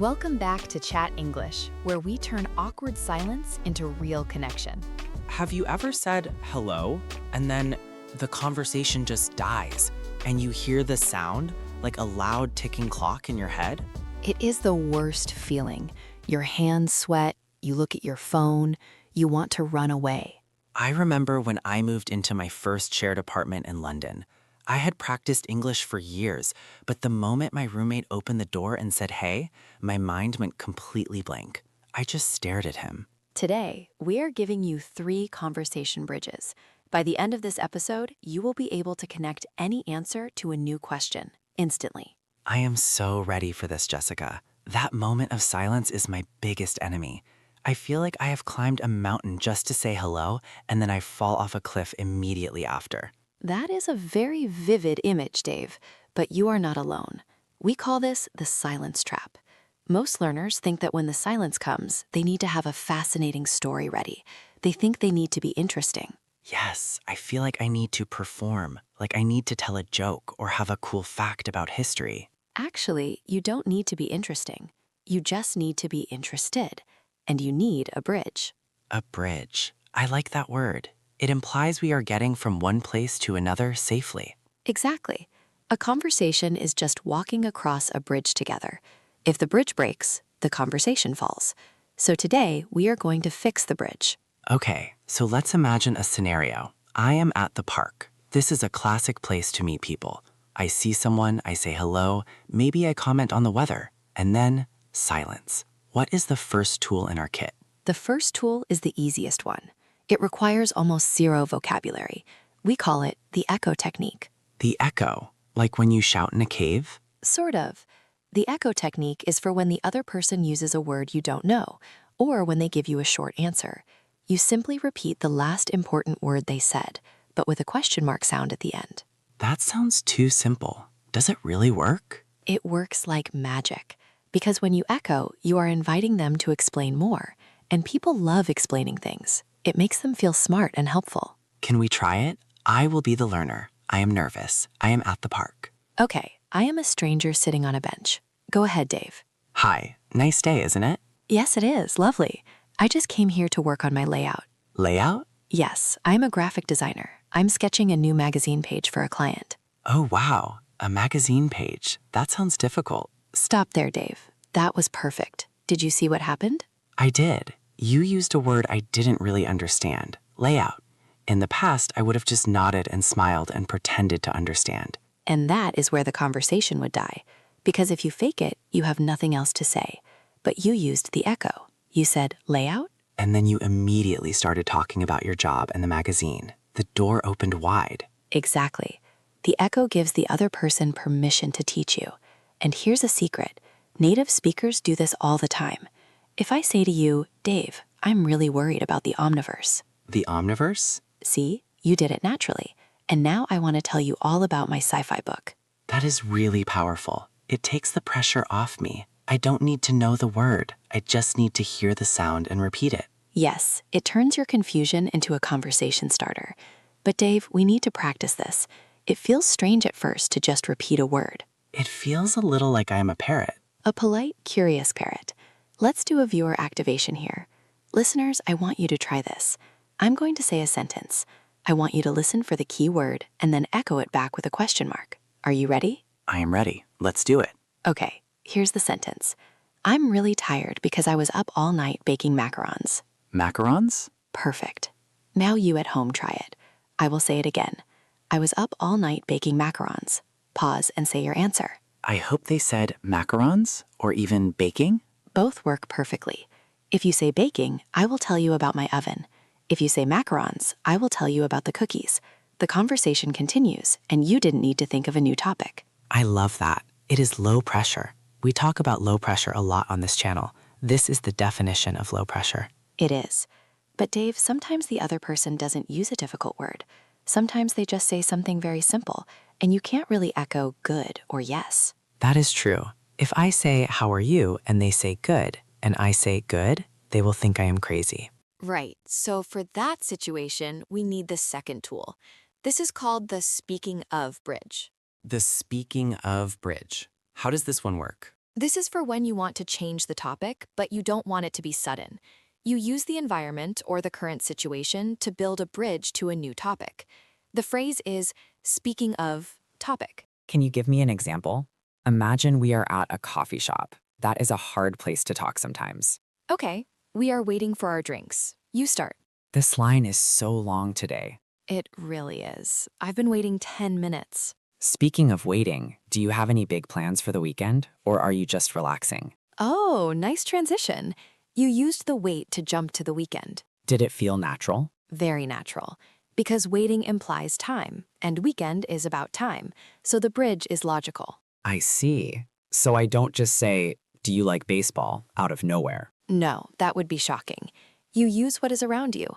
Welcome back to Chat English, where we turn awkward silence into real connection. Have you ever said hello and then the conversation just dies and you hear the sound like a loud ticking clock in your head? It is the worst feeling. Your hands sweat, you look at your phone, you want to run away. I remember when I moved into my first shared apartment in London. I had practiced English for years, but the moment my roommate opened the door and said, "Hey," my mind went completely blank. I just stared at him. Today, we are giving you 3 conversation bridges. By the end of this episode, you will be able to connect any answer to a new question instantly. I am so ready for this, Jessica. That moment of silence is my biggest enemy. I feel like I have climbed a mountain just to say hello, and then I fall off a cliff immediately after. That is a very vivid image, Dave, but you are not alone. We call this the silence trap. Most learners think that when the silence comes, they need to have a fascinating story ready. They think they need to be interesting. Yes, I feel like I need to perform, like I need to tell a joke or have a cool fact about history. Actually, you don't need to be interesting. You just need to be interested. And you need a bridge. A bridge. I like that word. It implies we are getting from one place to another safely. Exactly. A conversation is just walking across a bridge together. If the bridge breaks, the conversation falls. So today, we are going to fix the bridge. Okay, so let's imagine a scenario. I am at the park. This is a classic place to meet people. I see someone, I say hello, maybe I comment on the weather, and then silence. What is the first tool in our kit? The first tool is the easiest one. It requires almost zero vocabulary. We call it the echo technique. The echo, like when you shout in a cave? Sort of. The echo technique is for when the other person uses a word you don't know, or when they give you a short answer. You simply repeat the last important word they said, but with a question mark sound at the end. That sounds too simple. Does it really work? It works like magic, because when you echo, you are inviting them to explain more, and people love explaining things. It makes them feel smart and helpful. Can we try it? I will be the learner. I am nervous. I am at the park. Okay, I am a stranger sitting on a bench. Go ahead, Dave. Hi, nice day, isn't it? Yes, it is. Lovely. I just came here to work on my layout. Layout? Yes, I'm a graphic designer. I'm sketching a new magazine page for a client. Oh, wow. A magazine page. That sounds difficult. Stop there, Dave. That was perfect. Did you see what happened? I did. You used a word I didn't really understand. Layout. In the past, I would have just nodded and smiled and pretended to understand. And that is where the conversation would die. Because if you fake it, you have nothing else to say. But you used the echo. You said, layout? And then you immediately started talking about your job and the magazine. The door opened wide. Exactly. The echo gives the other person permission to teach you. And here's a secret. Native speakers do this all the time. If I say to you, Dave, I'm really worried about the omniverse. The omniverse? See, you did it naturally. And now I want to tell you all about my sci-fi book. That is really powerful. It takes the pressure off me. I don't need to know the word. I just need to hear the sound and repeat it. Yes, it turns your confusion into a conversation starter. But Dave, we need to practice this. It feels strange at first to just repeat a word. It feels a little like I am a parrot. A polite, curious parrot. Let's do a viewer activation here. Listeners, I want you to try this. I'm going to say a sentence. I want you to listen for the key word and then echo it back with a question mark. Are you ready? I am ready. Let's do it. Okay, here's the sentence. I'm really tired because I was up all night baking macarons. Macarons? Perfect. Now you at home try it. I will say it again. I was up all night baking macarons. Pause and say your answer. I hope they said macarons or even baking. Both work perfectly. If you say baking, I will tell you about my oven. If you say macarons, I will tell you about the cookies. The conversation continues, and you didn't need to think of a new topic. I love that. It is low pressure. We talk about low pressure a lot on this channel. This is the definition of low pressure. It is. But Dave, sometimes the other person doesn't use a difficult word. Sometimes they just say something very simple, and you can't really echo good or yes. That is true. If I say, "How are you?" and they say good, and I say good, they will think I am crazy. Right, so for that situation, we need the second tool. This is called the speaking of bridge. The speaking of bridge. How does this one work? This is for when you want to change the topic, but you don't want it to be sudden. You use the environment or the current situation to build a bridge to a new topic. The phrase is speaking of topic. Can you give me an example? Imagine we are at a coffee shop. That is a hard place to talk sometimes. Okay, we are waiting for our drinks. You start. This line is so long today. It really is. I've been waiting 10 minutes. Speaking of waiting, do you have any big plans for the weekend, or are you just relaxing? Oh, nice transition. You used the wait to jump to the weekend. Did it feel natural? Very natural. Because waiting implies time, and weekend is about time, so the bridge is logical. I see. So I don't just say, "Do you like baseball?" out of nowhere. No, that would be shocking. You use what is around you.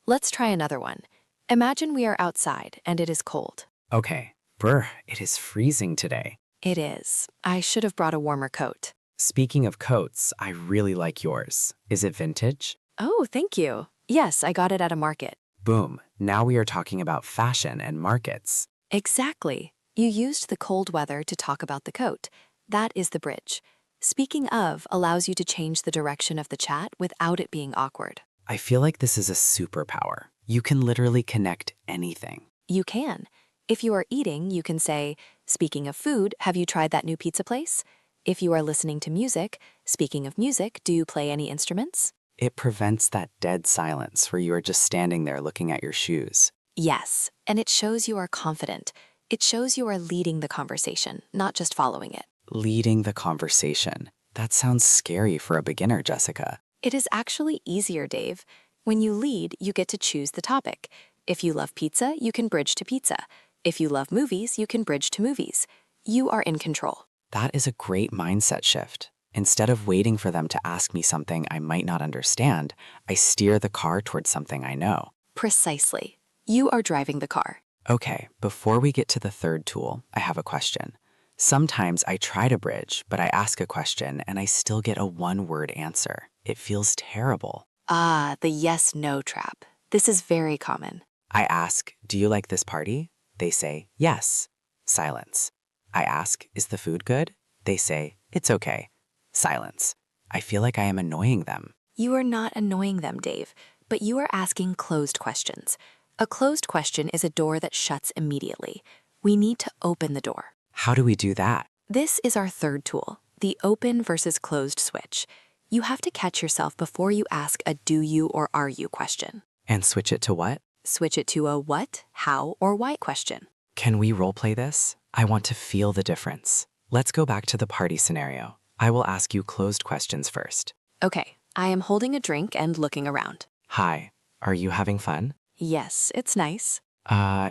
Let's try another one. Imagine we are outside and it is cold. Okay. Brr, it is freezing today. It is. I should have brought a warmer coat. Speaking of coats, I really like yours. Is it vintage? Oh, thank you. Yes, I got it at a market. Boom. Now we are talking about fashion and markets. Exactly. You used the cold weather to talk about the coat. That is the bridge. Speaking of allows you to change the direction of the chat without it being awkward. I feel like this is a superpower. You can literally connect anything. You can. If you are eating, you can say, speaking of food, have you tried that new pizza place? If you are listening to music, speaking of music, do you play any instruments? It prevents that dead silence where you are just standing there looking at your shoes. Yes, and it shows you are confident. It shows you are leading the conversation, not just following it. Leading the conversation. That sounds scary for a beginner, Jessica. It is actually easier, Dave. When you lead, you get to choose the topic. If you love pizza, you can bridge to pizza. If you love movies, you can bridge to movies. You are in control. That is a great mindset shift. Instead of waiting for them to ask me something I might not understand, I steer the car towards something I know. Precisely. You are driving the car. Okay, before we get to the third tool, I have a question. Sometimes I try to bridge, but I ask a question and I still get a one-word answer. It feels terrible. Ah, the yes-no trap. This is very common. I ask, "Do you like this party?" They say, "Yes." Silence. I ask, "Is the food good?" They say, "It's okay." Silence. I feel like I am annoying them. You are not annoying them, Dave, but you are asking closed questions. A closed question is a door that shuts immediately. We need to open the door. How do we do that? This is our third tool, the open versus closed switch. You have to catch yourself before you ask a do you or are you question. And switch it to what? Switch it to a what, how, or why question. Can we roleplay this? I want to feel the difference. Let's go back to the party scenario. I will ask you closed questions first. Okay, I am holding a drink and looking around. Hi, are you having fun? Yes, it's nice.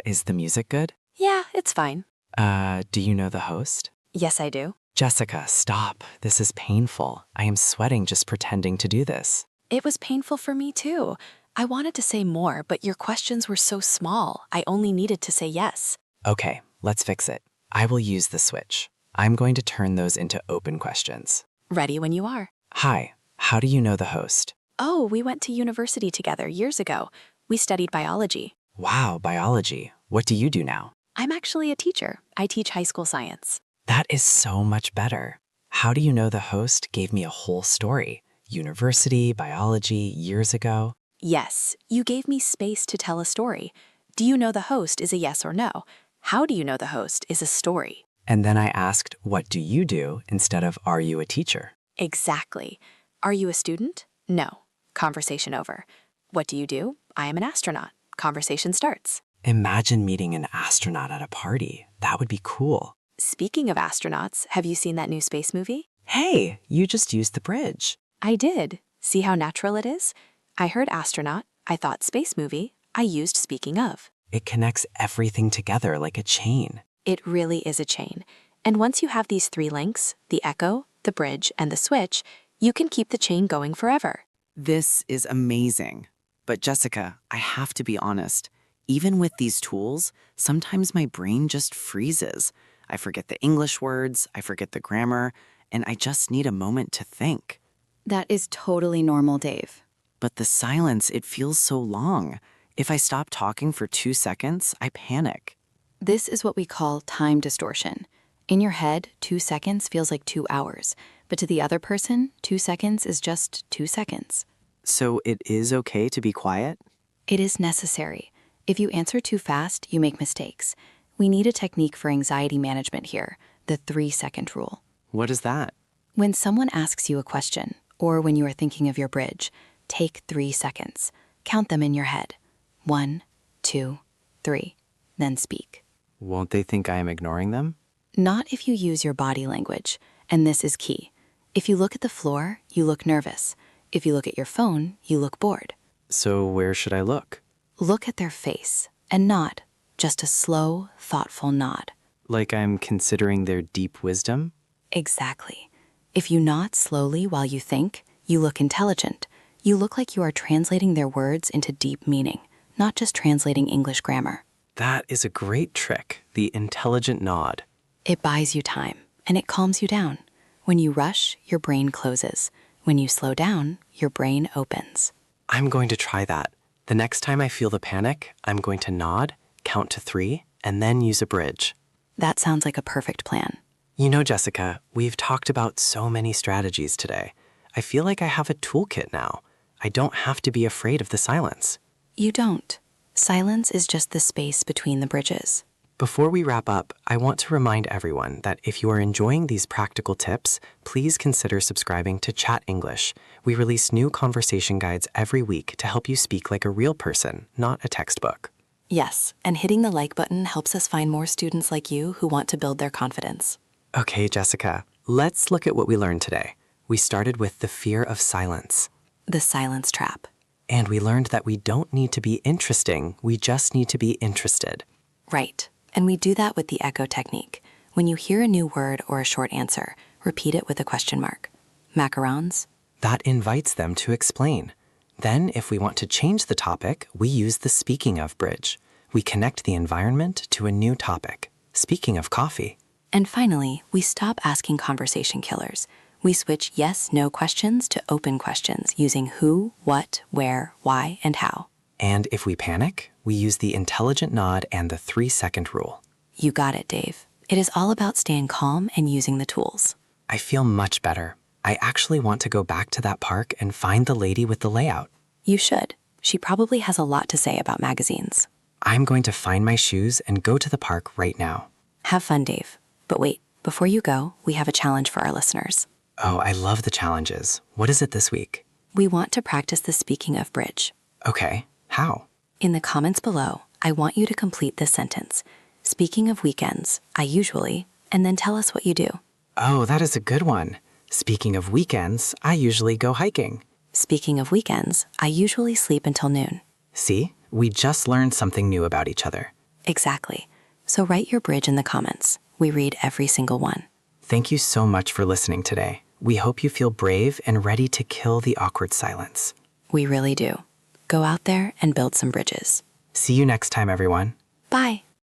Is the music good? Yeah, it's fine. Do you know the host? Yes, I do. Jessica, stop. This is painful. I am sweating just pretending to do this. It was painful for me too. I wanted to say more, but your questions were so small. I only needed to say yes. Okay, let's fix it. I will use the switch. I'm going to turn those into open questions. Ready when you are. Hi, how do you know the host? Oh, we went to university together years ago. We studied biology. Wow, biology. What do you do now? I'm actually a teacher. I teach high school science. That is so much better. How do you know the host gave me a whole story? University, biology, years ago? Yes, you gave me space to tell a story. Do you know the host is a yes or no. How do you know the host is a story. And then I asked, what do you do instead of are you a teacher? Exactly. Are you a student? No. Conversation over. What do you do? I am an astronaut. Conversation starts. Imagine meeting an astronaut at a party. That would be cool. Speaking of astronauts, have you seen that new space movie? Hey, you just used the bridge. I did. See how natural it is? I heard astronaut, I thought space movie, I used speaking of. It connects everything together like a chain. It really is a chain. And once you have these three links, the echo, the bridge, and the switch, you can keep the chain going forever. This is amazing. But Jessica, I have to be honest. Even with these tools, sometimes my brain just freezes. I forget the English words, I forget the grammar, and I just need a moment to think. That is totally normal, Dave. But the silence, it feels so long. If I stop talking for 2 seconds, I panic. This is what we call time distortion. In your head, 2 seconds feels like 2 hours, But to the other person, 2 seconds is just 2 seconds. So it is okay to be quiet? It is necessary. If you answer too fast, you make mistakes. We need a technique for anxiety management here, the 3-second rule. What is that? When someone asks you a question, or when you are thinking of your bridge, take 3 seconds. Count them in your head. 1, 2, 3. Then speak. Won't they think I am ignoring them? Not if you use your body language, and this is key. If you look at the floor, you look nervous. If you look at your phone, you look bored. So where should I look? Look at their face and nod, just a slow, thoughtful nod. Like I'm considering their deep wisdom? Exactly. If you nod slowly while you think, you look intelligent. You look like you are translating their words into deep meaning, not just translating English grammar. That is a great trick, the intelligent nod. It buys you time, and it calms you down. When you rush, your brain closes. When you slow down, your brain opens. I'm going to try that. The next time I feel the panic, I'm going to nod, count to 3, and then use a bridge. That sounds like a perfect plan. You know, Jessica, we've talked about so many strategies today. I feel like I have a toolkit now. I don't have to be afraid of the silence. You don't. Silence is just the space between the bridges. Before we wrap up, I want to remind everyone that if you are enjoying these practical tips, please consider subscribing to Chat English. We release new conversation guides every week to help you speak like a real person, not a textbook. Yes, and hitting the like button helps us find more students like you who want to build their confidence. Okay, Jessica, let's look at what we learned today. We started with the fear of silence. The silence trap. And we learned that we don't need to be interesting, we just need to be interested. Right. And we do that with the echo technique. When you hear a new word or a short answer, repeat it with a question mark. Macarons? That invites them to explain. Then, if we want to change the topic, we use the speaking of bridge. We connect the environment to a new topic. Speaking of coffee. And finally, we stop asking conversation killers. We switch yes-no questions to open questions using who, what, where, why, and how. And if we panic, we use the intelligent nod and the 3-second rule. You got it, Dave. It is all about staying calm and using the tools. I feel much better. I actually want to go back to that park and find the lady with the layout. You should. She probably has a lot to say about magazines. I'm going to find my shoes and go to the park right now. Have fun, Dave. But wait, before you go, we have a challenge for our listeners. Oh, I love the challenges. What is it this week? We want to practice the speaking of bridge. Okay, how? In the comments below, I want you to complete this sentence. Speaking of weekends, I usually, and then tell us what you do. Oh, that is a good one. Speaking of weekends, I usually go hiking. Speaking of weekends, I usually sleep until noon. See, we just learned something new about each other. Exactly. So write your bridge in the comments. We read every single one. Thank you so much for listening today. We hope you feel brave and ready to kill the awkward silence. We really do. Go out there and build some bridges. See you next time, everyone. Bye.